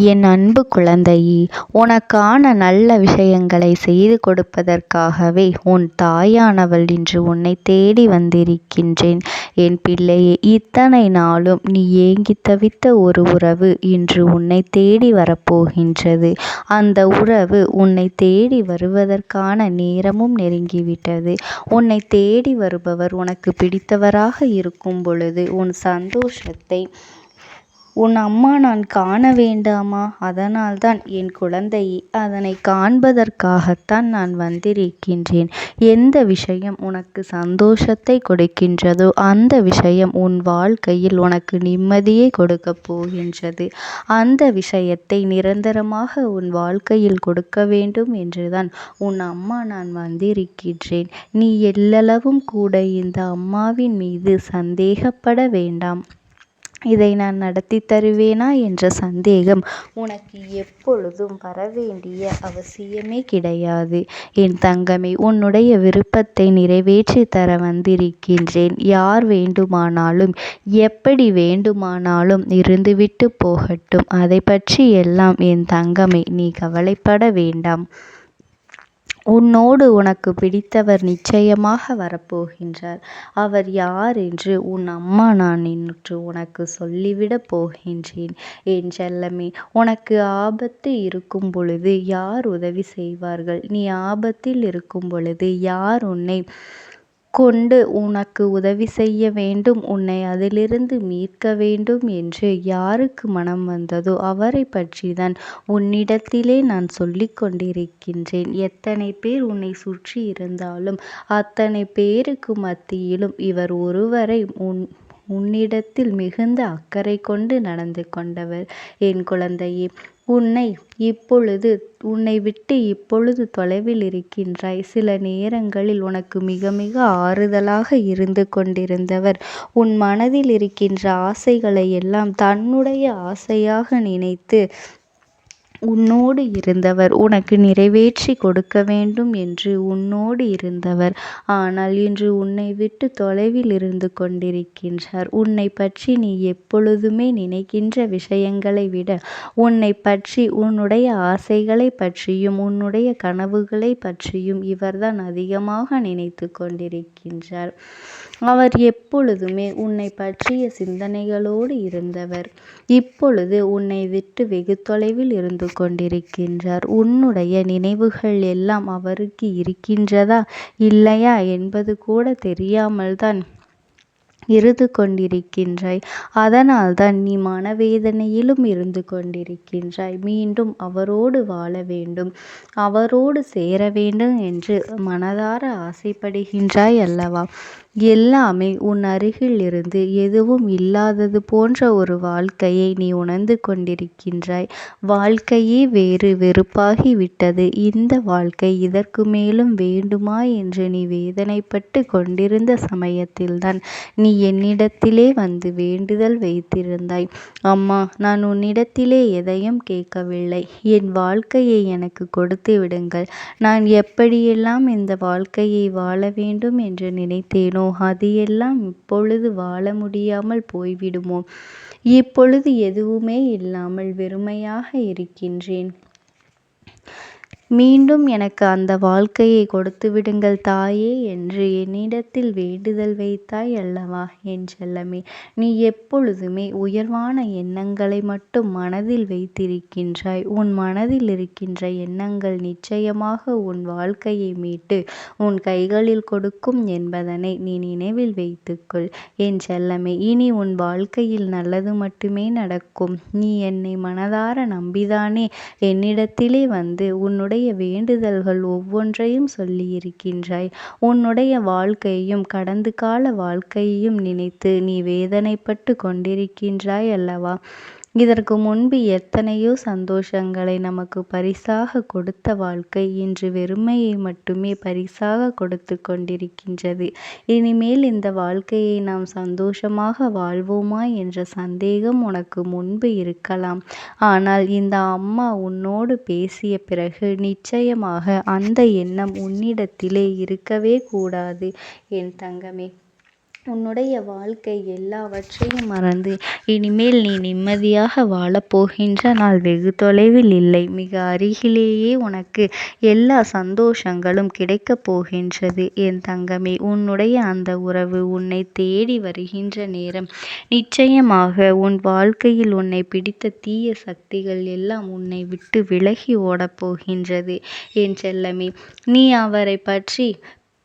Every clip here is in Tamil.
என் அன்பு குழந்தையே, உனக்கான நல்ல விஷயங்களை செய்து கொடுப்பதற்காகவே உன் தாயானவள் இன்று உன்னை தேடி வந்திருக்கின்றேன். என் பிள்ளையே, இத்தனை நாளும் நீ ஏங்கித் தவித்த ஒரு உறவு இன்று உன்னை தேடி வரப்போகின்றது. அந்த உறவு உன்னை தேடி வருவதற்கான நேரமும் நெருங்கிவிட்டது. உன்னை தேடி வருபவர் உனக்கு பிடித்தவராக இருக்கும் பொழுது உன் சந்தோஷத்தை உன் அம்மா நான் காண வேண்டாமா? அதனால்தான் என் குழந்தையே, அதனை காண்பதற்காகத்தான் நான் வந்திருக்கின்றேன். எந்த விஷயம் உனக்கு சந்தோஷத்தை கொடுக்கின்றதோ அந்த விஷயம் உன் வாழ்க்கையில் உனக்கு நிம்மதியை கொடுக்கப் போகின்றது. அந்த விஷயத்தை நிரந்தரமாக உன் வாழ்க்கையில் கொடுக்க வேண்டும் என்றுதான் உன் அம்மா நான் வந்திருக்கின்றேன். நீ எல்லளவும் கூட இந்த அம்மாவின் மீது சந்தேகப்பட வேண்டாம். இதை நான் நடத்தி தருவேனா என்ற சந்தேகம் உனக்கு எப்பொழுதும் வரவேண்டிய அவசியமே கிடையாது. என் தங்கமே, உன்னுடைய விருப்பத்தை நிறைவேற்றி தர வந்திருக்கின்றேன். யார் வேண்டுமானாலும் எப்படி வேண்டுமானாலும் இருந்துவிட்டு போகட்டும். அதை பற்றி எல்லாம் என் தங்கமே நீ கவலைப்பட வேண்டாம். உன்னோடு உனக்கு பிடித்தவர் நிச்சயமாக வரப்போகின்றார். அவர் யார் என்று உன் அம்மா நான் இன்று உனக்கு சொல்லிவிடப் போகின்றேன். என் செல்லமே, உனக்கு ஆபத்து இருக்கும் பொழுது யார் உதவி செய்வார்கள்? நீ ஆபத்தில் இருக்கும் பொழுது யார் உன்னை கொண்டு உனக்கு உதவி செய்ய வேண்டும், உன்னை அதிலிருந்து மீட்க வேண்டும் என்று யாருக்கு மனம் வந்ததோ அவரை பற்றிதான் உன்னிடத்திலே நான் சொல்லிக் கொண்டிருக்கின்றேன். எத்தனை பேர் உன்னை சுற்றி இருந்தாலும் அத்தனை பேருக்கு மத்தியிலும் இவர் ஒருவரை உன்னிடத்தில் மிகுந்த அக்கறை கொண்டு நடந்து கொண்டவர். என் குழந்தையே, உன்னை விட்டு இப்பொழுது தொலைவில் இருக்கின்றாய். சில நேரங்களில் உனக்கு மிக மிக ஆறுதலாக இருந்து கொண்டிருந்தவர் உன் மனதில் இருக்கின்ற ஆசைகளை எல்லாம் தன்னுடைய ஆசையாக நினைத்து உன்னோடு இருந்தவர், உனக்கு நிறைவேற்றி கொடுக்க வேண்டும் என்று உன்னோடு இருந்தவர். ஆனால் இன்று உன்னை விட்டு தொலைவில் இருந்து கொண்டிருக்கின்றார். உன்னை பற்றி நீ எப்பொழுதுமே நினைக்கின்ற விஷயங்களை விட உன்னை பற்றி, உன்னுடைய ஆசைகளை பற்றியும் உன்னுடைய கனவுகளை பற்றியும் இவர்தான் அதிகமாக நினைத்து கொண்டிருக்கின்றார். அவர் எப்பொழுதுமே உன்னை பற்றிய சிந்தனைகளோடு இருந்தவர் இப்பொழுது உன்னை விட்டு வெகு தொலைவில் இருந்து கொண்டிருக்கின்றார். உன்னுடைய நினைவுகள் எல்லாம் அவருக்கு இருக்கின்றதா இல்லையா என்பது கூட தெரியாமல் தான் இருந்து கொண்டிருக்கின்றாய். அதனால்தான் நீ மனவேதனையிலும் இருந்து கொண்டிருக்கின்றாய். மீண்டும் அவரோடு வாழ வேண்டும், அவரோடு சேர வேண்டும் என்று மனதார ஆசைப்படுகின்றாய் அல்லவா? எல்லாமே உன் அருகில் இருந்து எதுவும் இல்லாதது போன்ற ஒரு வாழ்க்கையை நீ உணர்ந்து கொண்டிருக்கின்றாய். வாழ்க்கையே வேறு வெறுப்பாகி விட்டது. இந்த வாழ்க்கை இதற்கு மேலும் வேண்டுமா என்று நீ வேதனைப்பட்டு கொண்டிருந்த சமயத்தில்தான் நீ என்னிடத்திலே வந்து வேண்டுதல் வைத்திருந்தாய். அம்மா, நான் உன்னிடத்திலே எதையும் கேட்கவில்லை. என் வாழ்க்கையை எனக்கு கொடுத்து விடுங்கள். நான் எப்படியெல்லாம் இந்த வாழ்க்கையை வாழ வேண்டும் என்று நினைத்தேனோ அது எல்லாம் இப்பொழுது வாழ முடியாமல் போய்விடுமோ? இப்பொழுது எதுவுமே இல்லாமல் வெறுமையாக இருக்கின்றேன். மீண்டும் எனக்கு அந்த வாழ்க்கையை கொடுத்து விடுங்கள் தாயே என்று என்னிடத்தில் வேண்டுதல் வைத்தாய் அல்லவா? என் செல்லமே, நீ எப்பொழுதுமே உயர்வான எண்ணங்களை மட்டும் மனதில் வைத்திருக்கின்றாய். உன் மனதில் இருக்கின்ற எண்ணங்கள் நிச்சயமாக உன் வாழ்க்கையை மீட்டு உன் கைகளில் கொடுக்கும் என்பதனை நீ நினைவில் வைத்துக்கொள். என் செல்லமே, இனி உன் வாழ்க்கையில் நல்லது மட்டுமே நடக்கும். நீ என்னை மனதார நம்பிதானே என்னிடத்திலே வந்து உன்னுடைய வேண்டுதல்கள் ஒவ்வொன்றையும் சொல்லியிருக்கின்றாய். உன்னுடைய வாழ்க்கையையும் கடந்த கால வாழ்க்கையையும் நினைத்து நீ வேதனைப்பட்டு கொண்டிருக்கின்றாய் அல்லவா? இதற்கு முன்பு எத்தனையோ சந்தோஷங்களை நமக்கு பரிசாக கொடுத்த வாழ்க்கை இன்று வெறுமையை மட்டுமே பரிசாக கொடுத்து கொண்டிருக்கின்றது. இனிமேல் இந்த வாழ்க்கையை நாம் சந்தோஷமாக வாழ்வோமா என்ற சந்தேகம் உனக்கு முன்பு இருக்கலாம். ஆனால் இந்த அம்மா உன்னோடு பேசிய பிறகு நிச்சயமாக அந்த எண்ணம் உன்னிடத்திலே இருக்கவே கூடாது. என் தங்கமே, உன்னுடைய வாழ்க்கை எல்லாவற்றையும் மறந்து இனிமேல் நீ நிம்மதியாக வாழப்போகின்ற நாள் வெகு தொலைவில் இல்லை, மிக அருகிலேயே உனக்கு எல்லா சந்தோஷங்களும் கிடைக்கப் போகின்றது. என் தங்கமே, உன்னுடைய அந்த உறவு உன்னை தேடி வருகின்ற நேரம் நிச்சயமாக உன் வாழ்க்கையில் உன்னை பிடித்த தீய சக்திகள் எல்லாம் உன்னை விட்டு விலகி ஓடப் போகின்றது. என் செல்லமே, நீ அவரை பற்றி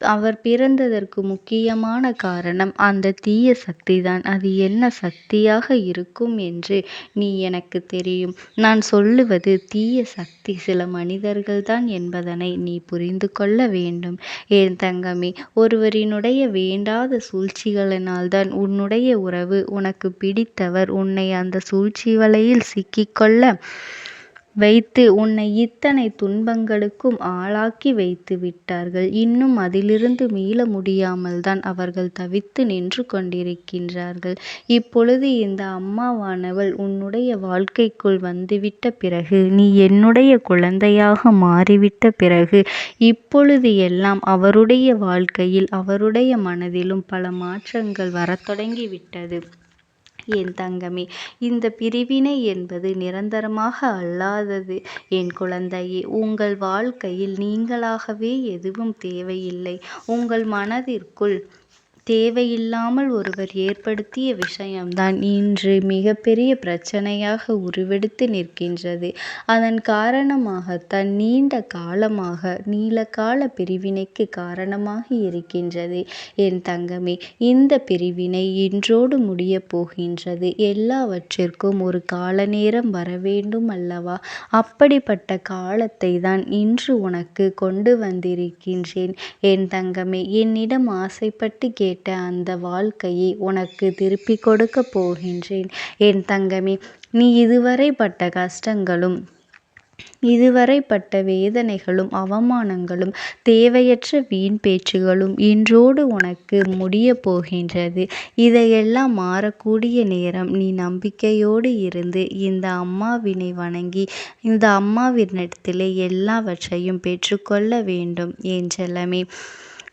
அவர் பிறந்ததற்கு முக்கியமான காரணம் அந்த தீய சக்திதான். அது என்ன சக்தியாக இருக்கும் என்று நீ எனக்கு தெரியும். நான் சொல்லுவது தீய சக்தி சில மனிதர்கள்தான் என்பதனை நீ புரிந்து கொள்ள வேண்டும். என் தங்கமே, ஒருவரினுடைய வேண்டாத சூழ்ச்சிகளினால்தான் உன்னுடைய உறவு உனக்கு பிடித்தவர் உன்னை அந்த சூழ்ச்சி வலையில் சிக்கிக்கொள்ள வைத்து உன்னை இத்தனை துன்பங்களுக்கும் ஆளாக்கி வைத்து விட்டார்கள். இன்னும் அதிலிருந்து மீள முடியாமல் தான் அவர்கள் தவித்து நின்று கொண்டிருக்கின்றார்கள். இப்பொழுது இந்த அம்மாவானவள் உன்னுடைய வாழ்க்கைக்குள் வந்துவிட்ட பிறகு, நீ என்னுடைய குழந்தையாக மாறிவிட்ட பிறகு, இப்பொழுது எல்லாம் அவருடைய வாழ்க்கையில் அவருடைய மனதிலும் பல மாற்றங்கள் வரத் தொடங்கிவிட்டது. என் தங்கமே, இந்த பிரிவினை என்பது நிரந்தரமாக அல்லாதது. என் குழந்தையே, உங்கள் வாழ்க்கையில் நீங்களாகவே எதுவும் தேவையில்லை. உங்கள் மனதிற்குள் தேவையில்லாமல் ஒருவர் ஏற்படுத்திய விஷயம்தான் இன்று மிகப்பெரிய பிரச்சனையாக உருவெடுத்து நிற்கின்றது. அதன் காரணமாகத்தான் நீண்ட காலமாக நீலகால பிரிவினைக்கு காரணமாகி இருக்கின்றது. என் தங்கமே, இந்த பிரிவினை இன்றோடு முடியப் போகின்றது. எல்லாவற்றிற்கும் ஒரு கால நேரம் வரவேண்டும் அல்லவா? அப்படிப்பட்ட காலத்தை தான் இன்று உனக்கு கொண்டு வந்திருக்கின்றேன். என் தங்கமே, என்னிடம் ஆசைப்பட்டு கேட்ட அந்த வாழ்க்கையை உனக்கு திருப்பி கொடுக்க போகின்றேன். என் தங்கமே, நீ இதுவரை பட்ட கஷ்டங்களும் இதுவரை பட்ட வேதனைகளும் அவமானங்களும் தேவையற்ற வீண் பேச்சுகளும் இன்றோடு உனக்கு முடிய போகின்றது. இதையெல்லாம் மாறக்கூடிய நேரம். நீ நம்பிக்கையோடு இருந்து இந்த அம்மாவினை வணங்கி இந்த அம்மாவினிடத்திலே எல்லாவற்றையும் பெற்றுக்கொள்ள வேண்டும். என் செல்லமே,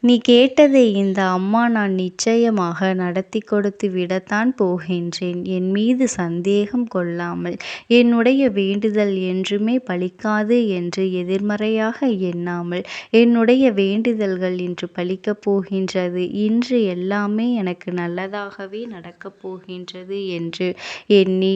நீ கேட்டதை இந்த அம்மா நான் நிச்சயமாக நடத்தி கொடுத்து விடத்தான் போகின்றேன். என் மீது சந்தேகம் கொள்ளாமல், என்னுடைய வேண்டுதல் என்றுமே பலிக்காது என்று எதிர்மறையாக எண்ணாமல், என்னுடைய வேண்டுதல்கள் இன்று பலிக்கப் போகின்றது, இன்று எல்லாமே எனக்கு நல்லதாகவே நடக்கப் போகின்றது என்று எண்ணி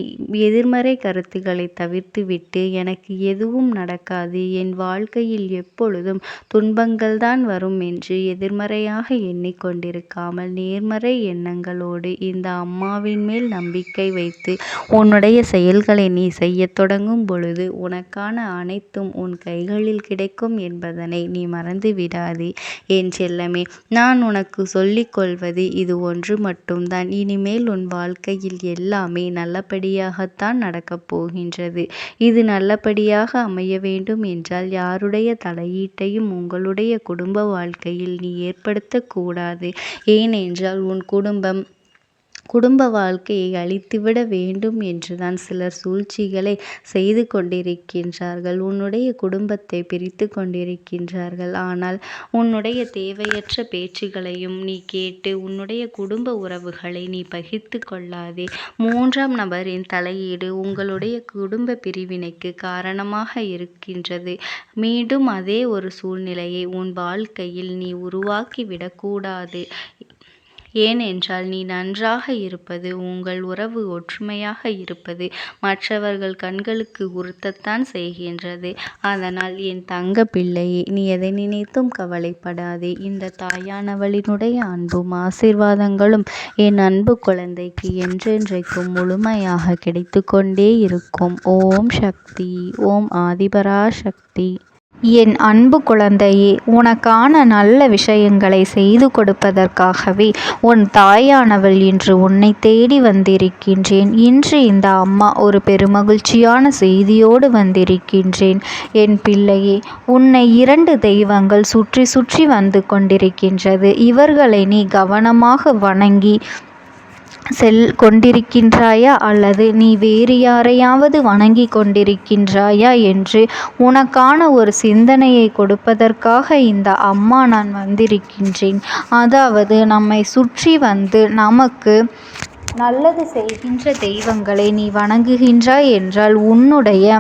எதிர்மறை கருத்துக்களை தவிர்த்துவிட்டு, எனக்கு எதுவும் நடக்காது, என் வாழ்க்கையில் எப்பொழுதும் துன்பங்கள்தான் வரும் என்று எதிர்மறையாக எண்ணிக்கொண்டிருக்காமல் நேர்மறை எண்ணங்களோடு இந்த அம்மாவின் மேல் நம்பிக்கை வைத்து உன்னுடைய செயல்களை நீ செய்யத் தொடங்கும் பொழுது உனக்கான அனைத்தும் உன் கைகளில் கிடைக்கும் என்பதனை நீ மறந்து விடாதே. என் செல்லமே, நான் உனக்கு சொல்லிக் கொள்வது இது ஒன்று மட்டும்தான். இனிமேல் உன் வாழ்க்கையில் எல்லாமே நல்லபடியாகத்தான் நடக்கப் போகின்றது. இது நல்லபடியாக அமைய வேண்டும் என்றால் யாருடைய தலையீட்டையும் உங்களுடைய குடும்ப வாழ்க்கையில் நீ ஏற்படுத்தக்கூடாது. ஏனென்றால் உன் குடும்ப வாழ்க்கையை அழித்துவிட வேண்டும் என்றுதான் சிலர் சூழ்ச்சிகளை செய்து கொண்டிருக்கின்றார்கள். உன்னுடைய குடும்பத்தை பிரித்து கொண்டிருக்கின்றார்கள். ஆனால் உன்னுடைய தேவையற்ற பேச்சுகளையும் நீ கேட்டு உன்னுடைய குடும்ப உறவுகளை நீ பகிர்ந்து கொள்ளாதே. மூன்றாம் நபரின் தலையீடு உங்களுடைய குடும்ப பிரிவினைக்கு காரணமாக இருக்கின்றது. மீண்டும் அதே ஒரு சூழ்நிலையை உன் வாழ்க்கையில் நீ உருவாக்கி விடக்கூடாது. ஏனென்றால் நீ நன்றாக இருப்பது, உங்கள் உறவு ஒற்றுமையாக இருப்பது மற்றவர்கள் கண்களுக்கு உறுத்தத்தான் செய்கின்றது. அதனால் என் தங்க பிள்ளையே, நீ எதை நினைத்தும் கவலைப்படாதே. இந்த தாயானவளினுடைய அன்பும் ஆசீர்வாதங்களும் என் அன்பு குழந்தைக்கு என்றென்றைக்கும் முழுமையாக கிடைத்து கொண்டே இருக்கும். ஓம் சக்தி. ஓம் ஆதிபராசக்தி. என் அன்பு குழந்தையே, உனக்கான நல்ல விஷயங்களை செய்து கொடுப்பதற்காகவே உன் தாயானவள் இன்று உன்னை தேடி வந்திருக்கின்றேன். இன்று இந்த அம்மா ஒரு பெருமகிழ்ச்சியான செய்தியோடு வந்திருக்கின்றேன். என் பிள்ளையே, உன்னை 2 தெய்வங்கள் சுற்றி சுற்றி வந்து கொண்டிருக்கின்றது. இவர்களை நீ கவனமாக வணங்கி கொண்டிருக்கின்றாயா அல்லது நீ வேறு யாரையாவது வணங்கி கொண்டிருக்கின்றாயா என்று உனக்கான ஒரு சிந்தனையை கொடுப்பதற்காக இந்த அம்மா நான் வந்திருக்கின்றேன். அதாவது நம்மை சுற்றி வந்து நமக்கு நல்லது செய்கின்ற தெய்வங்களை நீ வணங்குகின்றாய் என்றால் உன்னுடைய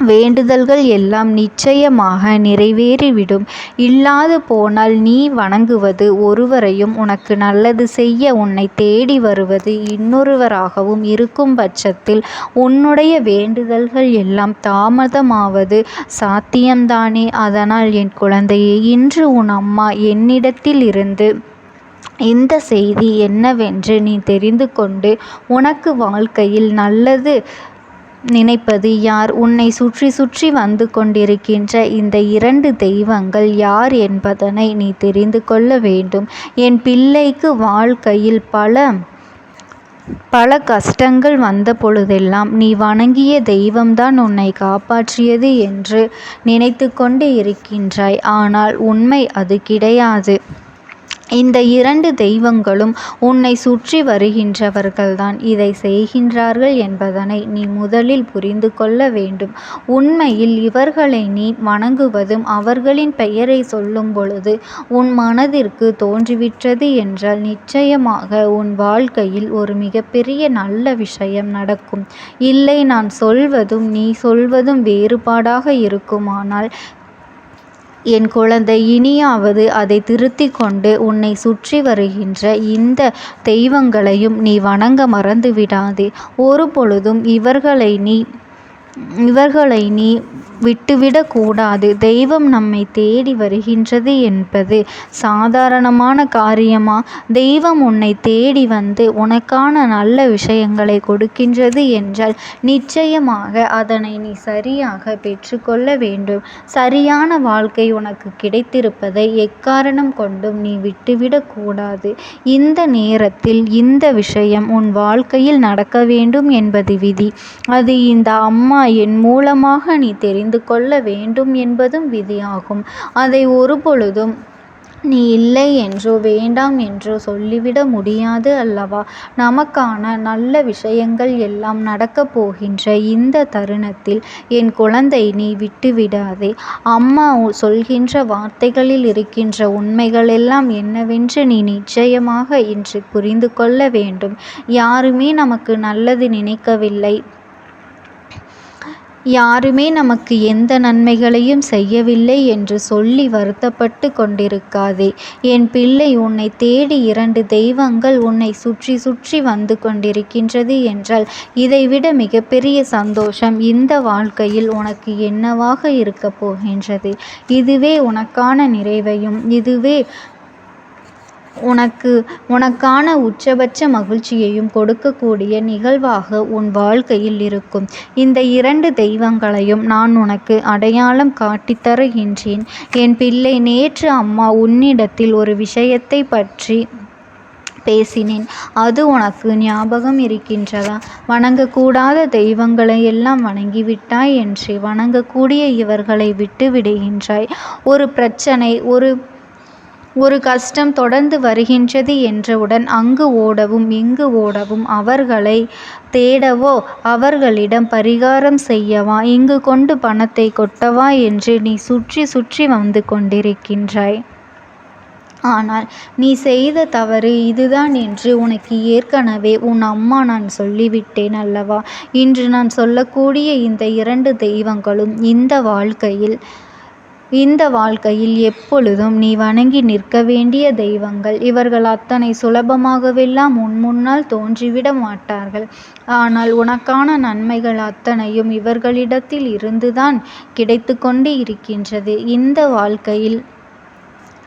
வேண்டுதல்கள் எல்லாம் நிச்சயமாக நிறைவேறிவிடும். இல்லாது போனால் நீ வணங்குவது ஒருவரையும் உனக்கு நல்லது செய்ய உன்னை தேடி வருவது இன்னொருவராகவும் இருக்கும் பட்சத்தில் உன்னுடைய வேண்டுதல்கள் எல்லாம் தாமதமாவது சாத்தியம்தானே. அதனால் என் குழந்தையே, இன்று உன் அம்மா என்னிடத்தில் இருந்து இந்த செய்தி என்னவென்று நீ தெரிந்து கொண்டு உனக்கு வாழ்க்கையில் நல்லது நினைப்பது யார், உன்னை சுற்றி சுற்றி வந்து கொண்டிருக்கின்ற இந்த 2 தெய்வங்கள் யார் என்பதனை நீ தெரிந்து கொள்ள வேண்டும். என் பிள்ளைக்கு வாழ்க்கையில் பல கஷ்டங்கள் வந்த பொழுதெல்லாம் நீ வணங்கிய தெய்வம்தான் உன்னை காப்பாற்றியது என்று நினைத்து கொண்டு இருக்கின்றாய். ஆனால் உண்மை அது கிடையாது. இந்த 2 தெய்வங்களும் உன்னை சுற்றி வருகின்றவர்கள்தான் இதை செய்கின்றார்கள் என்பதனை நீ முதலில் புரிந்து கொள்ள வேண்டும். உண்மையில் இவர்களை நீ வணங்குவதும் அவர்களின் பெயரை சொல்லும் பொழுது உன் மனதிற்கு தோன்றிவிட்டது என்றால் நிச்சயமாக உன் வாழ்க்கையில் ஒரு மிகப்பெரிய நல்ல விஷயம் நடக்கும். இல்லை, நான் சொல்வதும் நீ சொல்வதும் வேறுபாடாக இருக்குமானால் என் குழந்தை, இனியாவது அதை திருத்தி கொண்டு உன்னை சுற்றி வருகின்ற இந்த தெய்வங்களையும் நீ வணங்க மறந்து விடாதே. ஒரு பொழுதும் இவர்களை நீ விட்டுவிடக்கூடாது. தெய்வம் நம்மை தேடி வருகின்றது என்பது சாதாரணமான காரியமா? தெய்வம் உன்னை தேடி வந்து உனக்கான நல்ல விஷயங்களை கொடுக்கின்றது என்றால் நிச்சயமாக அதனை நீ சரியாக பெற்றுக்கொள்ள வேண்டும். சரியான வாழ்க்கை உனக்கு கிடைத்திருப்பதை எக்காரணம் கொண்டும் நீ விட்டுவிடக்கூடாது. இந்த நேரத்தில் இந்த விஷயம் உன் வாழ்க்கையில் நடக்க வேண்டும் என்பது விதி. அது இந்த அம்மா என் மூலமாக நீ தெரிந்து கொள்ள வேண்டும் என்பதும் விதியாகும். அதை ஒருபொழுதும் நீ இல்லை என்றோ வேண்டாம் என்றோ சொல்லிவிட முடியாது அல்லவா? நமக்கான நல்ல விஷயங்கள் எல்லாம் நடக்கப் போகின்ற இந்த தருணத்தில் என் குழந்தை, நீ விட்டுவிடாதே. அம்மா சொல்கின்ற வார்த்தைகளில் இருக்கின்ற உண்மைகள் எல்லாம் என்னவென்று நீ நிச்சயமாக இன்று புரிந்து கொள்ள வேண்டும். யாருமே நமக்கு நல்லது நினைக்கவில்லை. யாருமே நமக்கு எந்த நன்மைகளையும் செய்யவில்லை என்று சொல்லி வருத்தப்பட்டு கொண்டிருக்காதே. என் பிள்ளை, உன்னை தேடி 2 தெய்வங்கள் உன்னை சுற்றி சுற்றி வந்து கொண்டிருக்கின்றது என்றால் இதைவிட மிகப்பெரிய சந்தோஷம் இந்த வாழ்க்கையில் உனக்கு என்னவாக இருக்கப் போகின்றது? இதுவே உனக்கான நிறைவையும் இதுவே உனக்கான உச்சபட்ச மகிழ்ச்சியையும் கொடுக்கக்கூடிய நிகழ்வாக உன் வாழ்க்கையில் இருக்கும். இந்த 2 தெய்வங்களையும் நான் உனக்கு அடையாளம் காட்டித் தருகின்றேன். என் பிள்ளை, நேற்று அம்மா உன்னிடத்தில் ஒரு விஷயத்தை பற்றி பேசினேன். அது உனக்கு ஞாபகம் இருக்கின்றதா? வணங்கக்கூடாத தெய்வங்களை எல்லாம் வணங்கிவிட்டாய் என்று வணங்கக்கூடிய இவர்களை விட்டு விடுகின்றாய். ஒரு பிரச்சனை, ஒரு கஷ்டம் தொடர்ந்து வருகின்றது என்றவுடன் அங்கு ஓடவும் இங்கு ஓடவும், அவர்களை தேடவோ அவர்களிடம் பரிகாரம் செய்யவா, இங்கு கொண்டு பணத்தை கொட்டவா என்று நீ சுற்றி சுற்றி வந்து கொண்டிருக்கின்றாய். ஆனால் நீ செய்த தவறு இதுதான் என்று உனக்கு ஏற்கனவே உன் அம்மா நான் சொல்லிவிட்டேன் அல்லவா? இன்று நான் சொல்லக்கூடிய இந்த 2 தெய்வங்களும் இந்த வாழ்க்கையில் எப்பொழுதும் நீ வணங்கி நிற்க வேண்டிய தெய்வங்கள். இவர்கள் அத்தனை சுலபமாகவெல்லாம் உன் முன்னால் தோன்றிவிட மாட்டார்கள். ஆனால் உனக்கான நன்மைகள் அத்தனையும் இவர்களிடத்தில் இருந்துதான் கிடைத்து கொண்டு இருக்கின்றது. இந்த வாழ்க்கையில்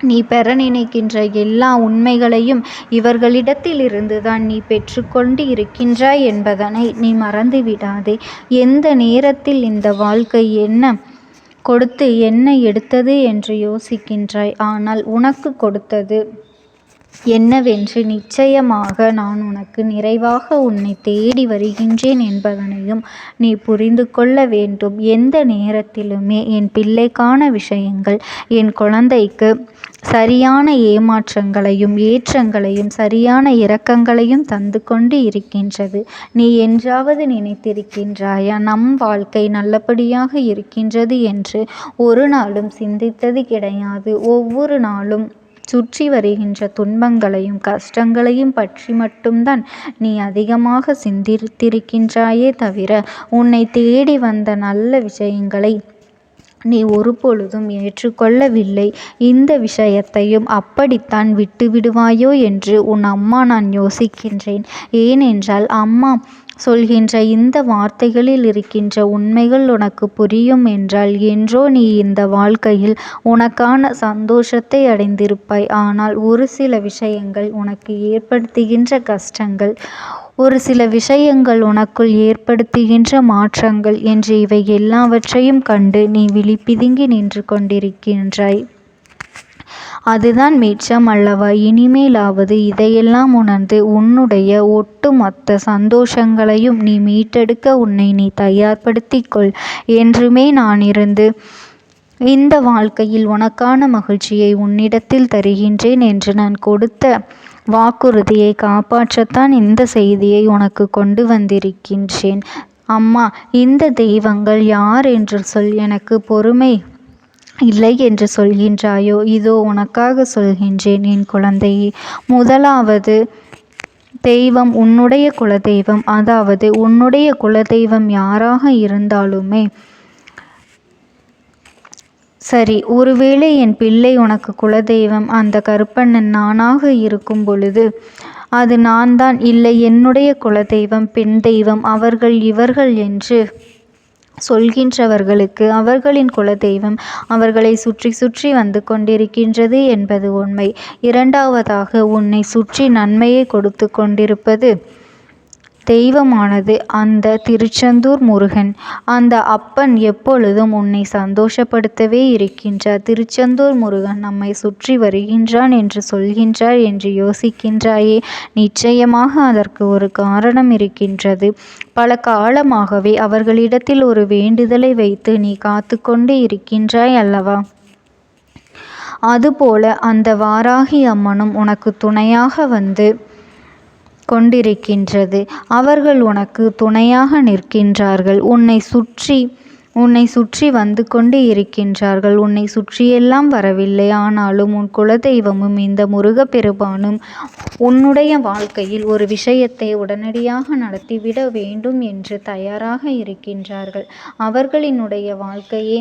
நீ பெற நினைக்கின்ற எல்லா உண்மைகளையும் இவர்களிடத்தில் இருந்துதான் நீ பெற்றுக்கொண்டு இருக்கின்றாய் என்பதனை நீ மறந்துவிடாதே. எந்த நேரத்தில் இந்த வாழ்க்கை என்ன கொடுத்து என்ன எடுத்தது என்று யோசிக்கின்றாய். ஆனால் உனக்கு கொடுத்தது என்னவென்று நிச்சயமாக நான் உனக்கு நிறைவாக உன்னை தேடி வருகின்றேன் என்பதனையும் நீ புரிந்து கொள்ள வேண்டும். எந்த நேரத்திலுமே என் பிள்ளைக்கான விஷயங்கள் என் குழந்தைக்கு சரியான ஏமாற்றங்களையும் ஏற்றங்களையும் சரியான இரக்கங்களையும் தந்து கொண்டு இருக்கின்றது. நீ என்றாவது நினைத்திருக்கின்றாயா நம் வாழ்க்கை நல்லபடியாக இருக்கின்றது என்று? ஒரு நாளும் சிந்தித்தது கிடையாது. ஒவ்வொரு நாளும் சுற்றி வருகின்ற துன்பங்களையும் கஷ்டங்களையும் பற்றி மட்டும்தான் நீ அதிகமாக சிந்தித்திருக்கின்றாயே தவிர உன்னை தேடி வந்த நல்ல விஷயங்களை நீ ஒருபொழுதும் ஏற்றுக்கொள்ளவில்லை. இந்த விஷயத்தையும் அப்படித்தான் விட்டு விடுவாயோ என்று உன் அம்மா நான் யோசிக்கின்றேன். ஏனென்றால் அம்மா சொல்கின்ற இந்த வார்த்தைகளில் இருக்கின்ற உண்மைகள் உனக்கு புரியும் என்றால் என்றோ நீ இந்த வாழ்க்கையில் உனக்கான சந்தோஷத்தை அடைந்திருப்பாய். ஆனால் ஒரு சில விஷயங்கள் உனக்கு ஏற்படுத்துகின்ற கஷ்டங்கள், ஒரு சில விஷயங்கள் உனக்குள் ஏற்படுத்துகின்ற மாற்றங்கள் என்று இவை எல்லாவற்றையும் கண்டு நீ விழிபிதுங்கி நின்று கொண்டிருக்கின்றாய். அதுதான் மிச்சம் அல்லவா? இனிமேலாவது இதையெல்லாம் உணர்ந்து உன்னுடைய ஒட்டுமொத்த சந்தோஷங்களையும் நீ மீட்டெடுக்க உன்னை நீ தயார்படுத்திக் கொள். என்றுமே நான் இருந்து இந்த வாழ்க்கையில் உனக்கான மகிழ்ச்சியை உன்னிடத்தில் தருகின்றேன் என்று நான் கொடுத்த வாக்குறுதியை காப்பாற்றத்தான் இந்த செய்தியை உனக்கு கொண்டு வந்திருக்கின்றேன். அம்மா, இந்த தெய்வங்கள் யார் என்று சொல். எனக்கு பொறுமை இல்லை என்று சொல்கின்றாயோ? இதோ உனக்காக சொல்கின்றேன் என் குழந்தையே. முதலாவது தெய்வம் உன்னுடைய குலதெய்வம். அதாவது உன்னுடைய குலதெய்வம் யாராக இருந்தாலுமே சரி, ஒருவேளை என் பிள்ளை உனக்கு குலதெய்வம் அந்த கருப்பண்ணன் நானாக இருக்கும் பொழுது அது நான் தான். இல்லை, என்னுடைய குலதெய்வம் பெண் தெய்வம், அவர்கள் இவர்கள் என்று சொல்கின்றவர்களுக்கு அவர்களின் குலதெய்வம் அவர்களை சுற்றி சுற்றி வந்து கொண்டிருக்கின்றது என்பது உண்மை. இரண்டாவதாக உன்னை சுற்றி நன்மையை கொடுத்து கொண்டிருப்பது தெய்வமானது அந்த திருச்செந்தூர் முருகன். அந்த அப்பன் எப்பொழுதும் உன்னை சந்தோஷப்படுத்தவே இருக்கின்றார். திருச்செந்தூர் முருகன் நம்மை சுற்றி வருகின்றான் என்று சொல்கின்றார் என்று யோசிக்கின்றாயே? நிச்சயமாக அதற்கு ஒரு காரணம் இருக்கின்றது. பல காலமாகவே அவர்களிடத்தில் ஒரு வேண்டுதலை வைத்து நீ காத்து கொண்டு இருக்கின்றாய் அல்லவா? அதுபோல அந்த வாராகி அம்மனும் உனக்கு துணையாக வந்து கொண்டிருக்கின்றது. அவர்கள் உனக்கு துணையாக நிற்கின்றார்கள். உன்னை சுற்றி வந்து கொண்டு இருக்கின்றார்கள். உன்னை சுற்றியெல்லாம் வரவில்லை. ஆனாலும் உன் குலதெய்வமும் இந்த முருகப்பெருமானும் உன்னுடைய வாழ்க்கையில் ஒரு விஷயத்தை உடனடியாக நடத்திவிட வேண்டும் என்று தயாராக இருக்கின்றார்கள். அவர்களினுடைய வாழ்க்கையே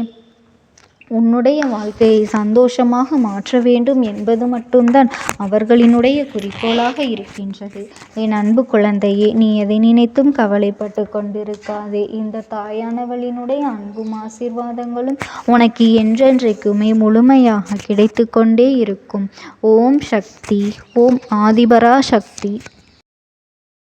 உன்னுடைய வாழ்க்கையை சந்தோஷமாக மாற்ற வேண்டும் என்பது மட்டும்தான் அவர்களினுடைய குறிக்கோளாக இருக்கின்றது. என் அன்பு குழந்தையே, நீ எதை நினைத்தும் கவலைப்பட்டு கொண்டிருக்காதே. இந்த தாயானவளினுடைய அன்பும் ஆசீர்வாதங்களும் உனக்கு என்றென்றைக்குமே முழுமையாக கிடைத்து கொண்டே இருக்கும். ஓம் சக்தி. ஓம் ஆதிபரா சக்தி.